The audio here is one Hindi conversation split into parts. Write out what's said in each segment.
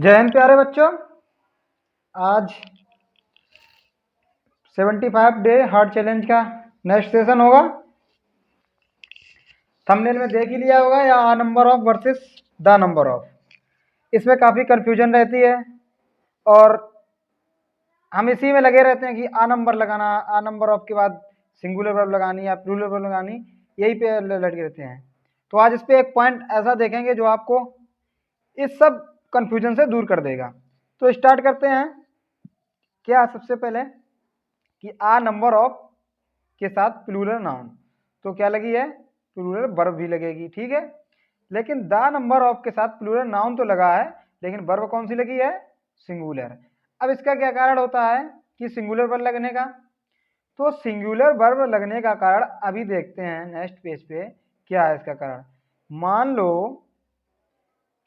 जय हिंद प्यारे बच्चों। आज 75 डे हार्ट चैलेंज का नेक्स्ट सेशन होगा। थंबनेल में देख ही लिया होगा, या a number of versus the number of. इसमें काफ़ी कंफ्यूजन रहती है और हम इसी में लगे रहते हैं कि आ नंबर लगाना, आ नंबर ऑफ के बाद सिंगुलर वर्ब लगानी या प्लूरल वर्ब लगानी, यही पे लगे रहते हैं। तो आज इस पे एक पॉइंट ऐसा देखेंगे जो आपको इस सब कंफ्यूजन से दूर कर देगा। तो स्टार्ट करते हैं। क्या सबसे पहले कि आ नंबर ऑफ के साथ प्लूरल नाउन, तो क्या लगी है, प्लूरल वर्ब भी लगेगी, ठीक है। लेकिन द नंबर ऑफ के साथ प्लूरल नाउन तो लगा है, लेकिन वर्ब कौन सी लगी है, सिंगुलर। अब इसका क्या कारण होता है कि सिंगुलर वर्ब लगने का, तो सिंगुलर वर्ब लगने का कारण अभी देखते हैं नेक्स्ट पेज पे क्या है इसका कारण। मान लो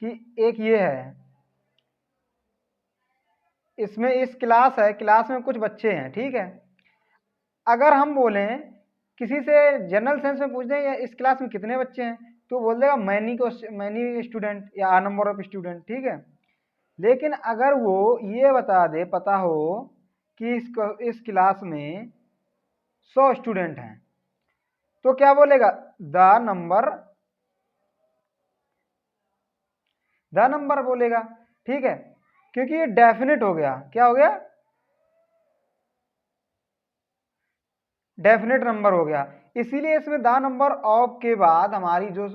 कि एक ये है, इसमें इस क्लास है, क्लास में कुछ बच्चे हैं, ठीक है। अगर हम बोलें किसी से जनरल सेंस में पूछ दें या इस क्लास में कितने बच्चे हैं, तो बोल देगा मैनी स्टूडेंट या आ नंबर ऑफ स्टूडेंट, ठीक है। लेकिन अगर वो ये बता दे, पता हो कि इस क्लास में 100 स्टूडेंट हैं, तो क्या बोलेगा, द नंबर बोलेगा, ठीक है। क्योंकि ये डेफिनेट हो गया, क्या हो गया, डेफिनेट नंबर हो गया। इसीलिए इसमें द नंबर ऑफ के बाद हमारी जो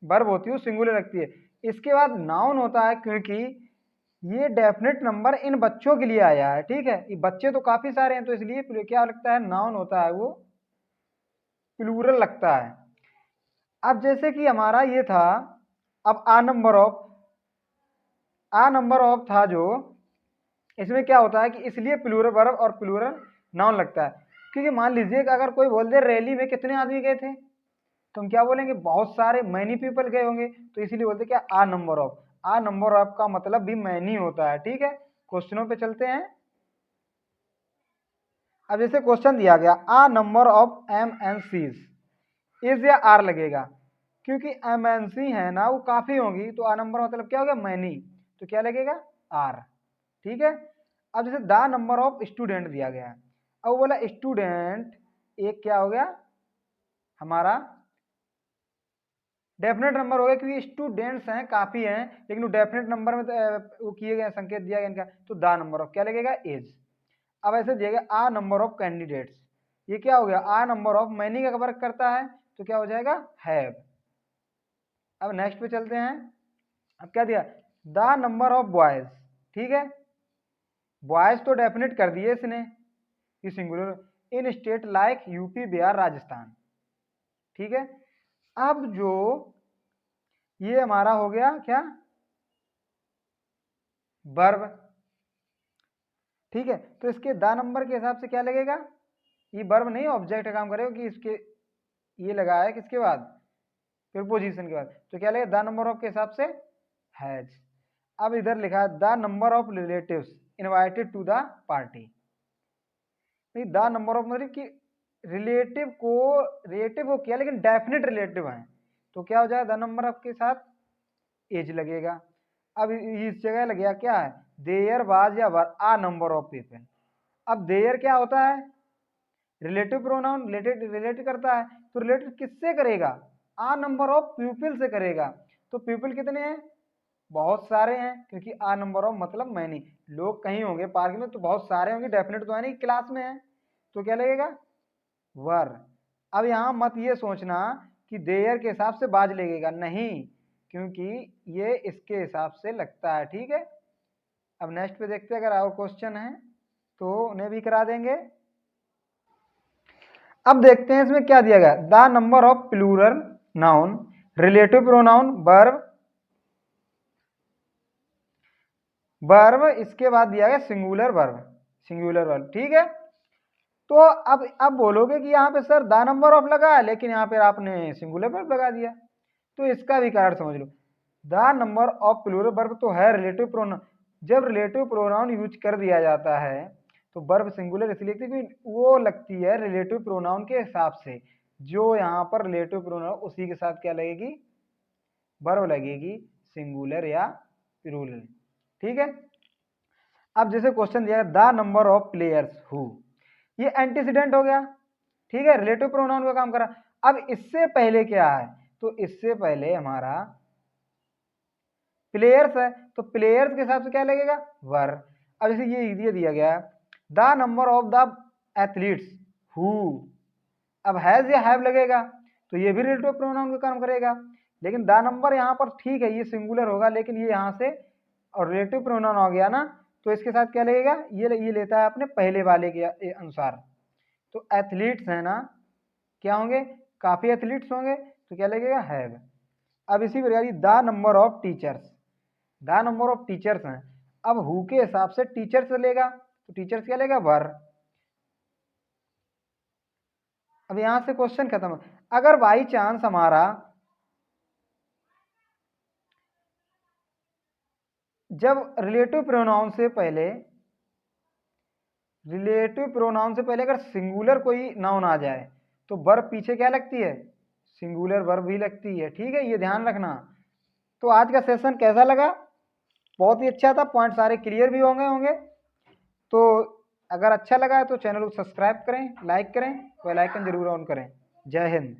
वर्ब होती है वो सिंगुलर लगती है। इसके बाद नाउन होता है, क्योंकि ये डेफिनेट नंबर इन बच्चों के लिए आया है, ठीक है। ये बच्चे तो काफी सारे हैं, तो इसलिए क्या लगता है, नाउन होता है वो प्लूरल लगता है। अब जैसे कि हमारा ये था, अब आ नंबर ऑफ था जो, इसमें क्या होता है कि इसलिए प्लूरल वर्ब और प्लूरल नाउन लगता है। क्योंकि मान लीजिए कि अगर कोई बोल दे रैली में कितने आदमी गए थे, तो हम क्या बोलेंगे, बहुत सारे, मैनी पीपल गए होंगे, तो इसीलिए बोलते क्या, a number of. A number of का मतलब भी मैनी होता है, ठीक है। क्वेश्चनों पे चलते हैं। अब जैसे क्वेश्चन दिया गया, आ नंबर ऑफ MNCs, इज या आर लगेगा, क्योंकि MNC है ना, वो काफी होंगी, तो आ नंबर मतलब क्या हो गया, मैनी, तो क्या लगेगा, आर, ठीक है। अब जैसे द नंबर ऑफ स्टूडेंट दिया गया है, अब वो बोला स्टूडेंट, एक क्या हो गया हमारा डेफिनेट नंबर हो गया, क्योंकि स्टूडेंट्स हैं, काफी हैं, लेकिन वो डेफिनेट नंबर में वो किए गए, संकेत दिया गया इनका, तो द नंबर ऑफ क्या लगेगा, एज। अब ऐसे दिया गया आ नंबर ऑफ कैंडिडेट्स, ये क्या हो गया, आ नंबर ऑफ मैनी का वर्क करता है, तो क्या हो जाएगा, हैव। अब नेक्स्ट पे चलते हैं। अब क्या दिया, द नंबर ऑफ बॉयज, ठीक है। बॉयज तो डेफिनेट कर दिए इसने, ये सिंगुलर, इन state like UP Bihar Rajasthan, ठीक है। अब जो ये हमारा हो गया क्या, वर्ब, ठीक है। तो इसके द नंबर के हिसाब से क्या लगेगा, ये वर्ब नहीं ऑब्जेक्ट का काम करेगा, कि इसके ये लगा है किसके बाद, प्रीपोजिशन के बाद, तो क्या लगेगा, द नंबर ऑफ के हिसाब से हैज। अब इधर लिखा है the number of relatives invited to the party, the number of मतलब कि रिलेटिव को किया, लेकिन डेफिनेट रिलेटिव है, तो क्या हो जाएगा, द नंबर ऑफ के साथ एज लगेगा। अब इस जगह लगेगा क्या है, देयर वाज या वर आ नंबर ऑफ पीपल। अब देयर क्या होता है, रिलेटिव प्रोनाउन, रिलेट करता है, तो रिलेटेड किससे करेगा, आ नंबर ऑफ पीपल से करेगा। तो पीपल कितने हैं, बहुत सारे हैं, क्योंकि आ नंबर ऑफ मतलब मैनी, लोग कहीं होंगे पार्क में, तो बहुत सारे होंगे, डेफिनेट तो है नहीं, क्लास में है, तो क्या लगेगा, वर। अब यहां मत ये सोचना कि देयर के हिसाब से बाज लगेगा, नहीं, क्योंकि ये इसके हिसाब से लगता है, ठीक है। अब नेक्स्ट पे देखते हैं, अगर और क्वेश्चन है तो उन्हें भी करा देंगे। अब देखते हैं इसमें क्या दिया गया, the number of plural noun, relative pronoun, verb, इसके बाद दिया गया सिंगुलर वर्ब, ठीक है। तो अब बोलोगे कि यहाँ पे सर द नंबर ऑफ लगा है, लेकिन यहाँ पे आपने सिंगुलर वर्ब लगा दिया, तो इसका भी कारण समझ लो। The number of plural verb तो है रिलेटिव प्रोनाउन, जब रिलेटिव प्रोनाउन यूज कर दिया जाता है तो वर्ब सिंगुलर इसलिए क्योंकि वो लगती है रिलेटिव प्रोनाउन के हिसाब से, जो यहाँ पर रिलेटिव प्रोनाउन उसी के साथ क्या लगेगी, वर्ब लगेगी, सिंगुलर या प्लूरल, ठीक है। अब जैसे क्वेश्चन दिया the number of players who, ये एंटीसीडेंट हो गया, ठीक है, रिलेटिव प्रोनाउन का काम करा। अब इससे पहले क्या है, तो इससे पहले हमारा प्लेयर्स है, तो प्लेयर्स के हिसाब से क्या लगेगा, वर। अब जैसे ये दिया गया है the number of the athletes who, अब हैज या हैव लगेगा तो ये भी रिलेटिव प्रोनाउन का काम करेगा, लेकिन द नंबर यहाँ पर ठीक है ये सिंगुलर होगा, लेकिन ये यहाँ से और रिलेटिव प्रोनाउन आ गया ना, तो इसके साथ क्या लगेगा, ये लेता है अपने पहले वाले के अनुसार। तो एथलीट्स है ना, क्या होंगे, काफी एथलीट्स होंगे, तो क्या लगेगा, हैव। अब इसी प्रकार the number of teachers, the number of teachers हैं, अब हु के हिसाब से टीचर्स लेगा, तो टीचर्स क्या लेगा, वर। अब यहां से क्वेश्चन खत्म। अगर बाई चांस हमारा जब रिलेटिव प्रोनाउन से पहले अगर सिंगुलर कोई नाउन आ जाए तो वर्ब पीछे क्या लगती है, सिंगुलर वर्ब भी लगती है, ठीक है, ये ध्यान रखना। तो आज का सेशन कैसा लगा, बहुत ही अच्छा था, पॉइंट सारे क्लियर भी होंगे। तो अगर अच्छा लगा है तो चैनल को सब्सक्राइब करें, लाइक करें, बेल आइकन जरूर ऑन करें। जय हिंद।